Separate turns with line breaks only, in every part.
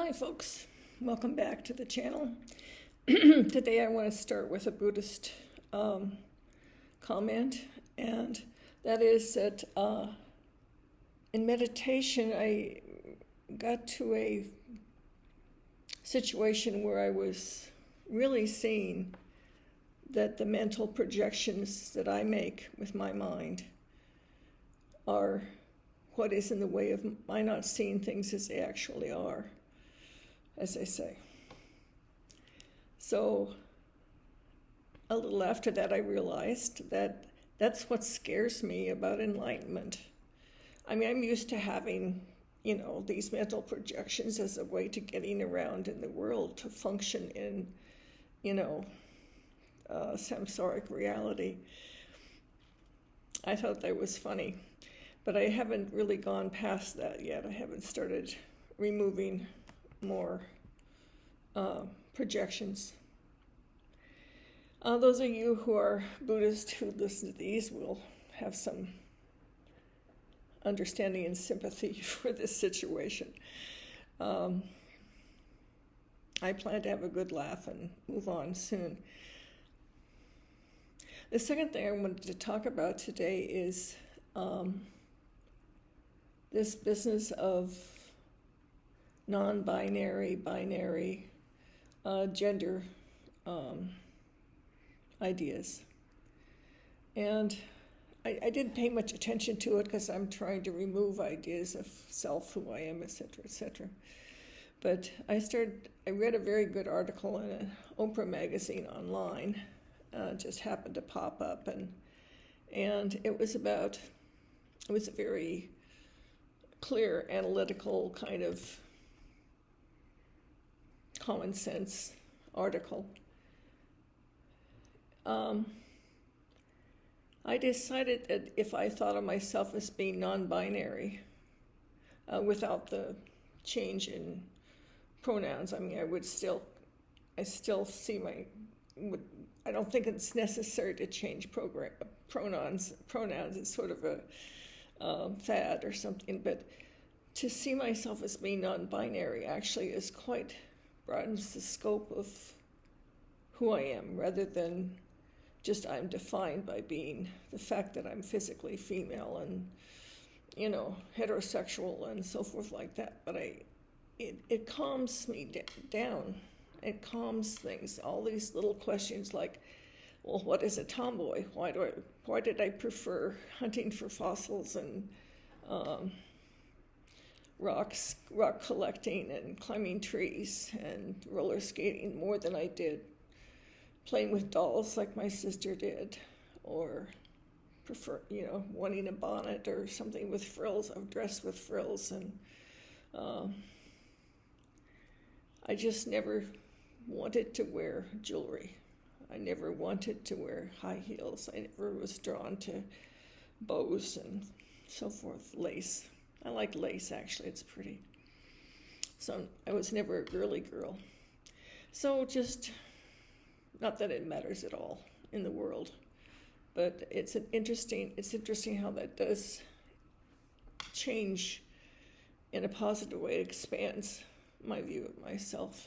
Hi folks, welcome back to the channel. Today I want to start with a Buddhist comment, and that is that in meditation I got to a situation where I was really seeing that the mental projections that I make with my mind are what is in the way of my not seeing things as they actually are, as they say. So a little after that, I realized that that's what scares me about enlightenment. I mean, I'm used to having, these mental projections as a way to getting around in the world, to function in, samsaric reality. I thought that was funny, but I haven't really gone past that yet. I haven't started removing more projections. Those of you who are Buddhist who listen to these will have some understanding and sympathy for this situation. I plan to have a good laugh and move on soon. The second thing I wanted to talk about today is this business of non-binary, binary, gender ideas. And I didn't pay much attention to it because I'm trying to remove ideas of self, who I am, etc., etc. But I read a very good article in an Oprah magazine online. Just happened to pop up, and it was a very clear, analytical kind of common sense article. I decided that if I thought of myself as being non-binary, without the change in pronouns, I mean, I still see I don't think it's necessary to change pronouns. It's sort of a fad or something, but to see myself as being non-binary actually broadens the scope of who I am, rather than just I'm defined by being the fact that I'm physically female and, heterosexual and so forth like that. But it calms me down. It calms things. All these little questions like, well, what is a tomboy? Why did I prefer hunting for fossils and rock collecting and climbing trees and roller skating more than I did playing with dolls like my sister did, or prefer, wanting a bonnet or something with frills. I've dressed with frills, and I just never wanted to wear jewelry. I never wanted to wear high heels. I never was drawn to bows and so forth, lace. I like lace, actually, it's pretty. So I was never a girly girl. So just, not that it matters at all in the world, but it's interesting how that does change in a positive way. It expands my view of myself.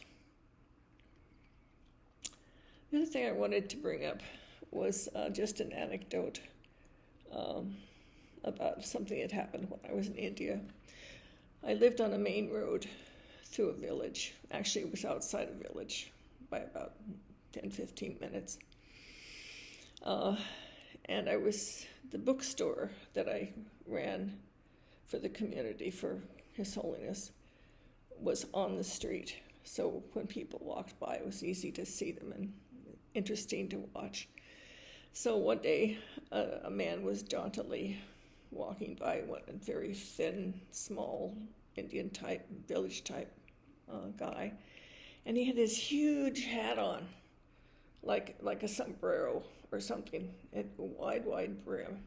The other thing I wanted to bring up was just an anecdote about something that happened when I was in India. I lived on a main road through a village. Actually, it was outside a village by about 10-15 minutes. And the bookstore that I ran for the community, for His Holiness, was on the street. So when people walked by, it was easy to see them and interesting to watch. So one day, a man was jauntily walking by, a very thin, small Indian type, village type guy, and he had this huge hat on, like a sombrero or something, a wide brim,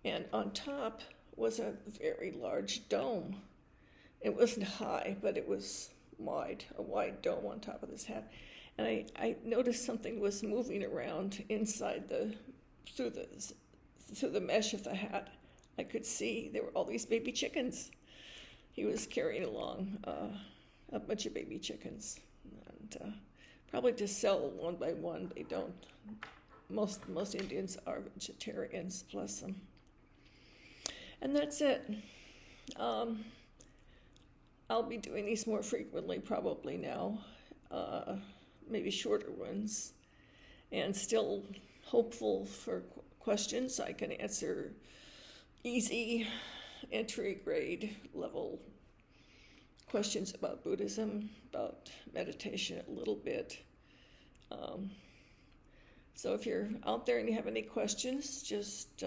and on top was a very large dome. It wasn't high, but it was wide, a wide dome on top of this hat. And I noticed something was moving around inside through the mesh of the hat. I could see there were all these baby chickens he was carrying along a bunch of baby chickens, and probably to sell one by one. They don't. Most Indians are vegetarians, bless them. And that's it. I'll be doing these more frequently probably now, maybe shorter ones, and still hopeful for questions. I can answer easy entry grade level questions about Buddhism, about meditation a little bit. So if you're out there and you have any questions, just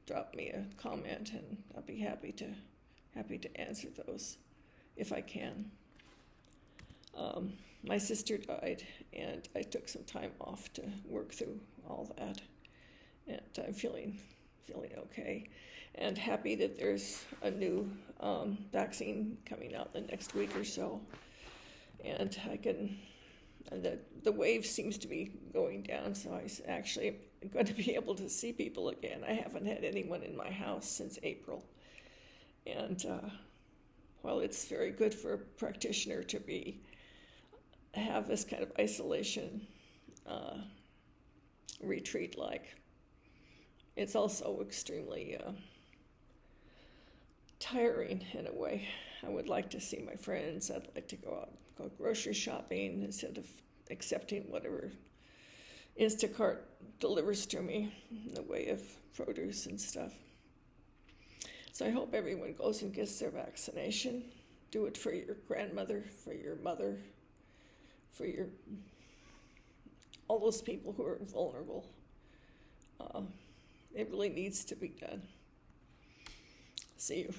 drop me a comment, and I'll be happy to answer those if I can. My sister died, and I took some time off to work through all that, and I'm feeling okay, and happy that there's a new vaccine coming out the next week or so, and the wave seems to be going down, so I actually am going to be able to see people again. I haven't had anyone in my house since April, and while it's very good for a practitioner to have this kind of isolation retreat, it's also extremely tiring in a way. I would like to see my friends. I'd like to go grocery shopping instead of accepting whatever Instacart delivers to me in the way of produce and stuff. So I hope everyone goes and gets their vaccination. Do it for your grandmother, for your mother, for all those people who are vulnerable. It really needs to be done. See you.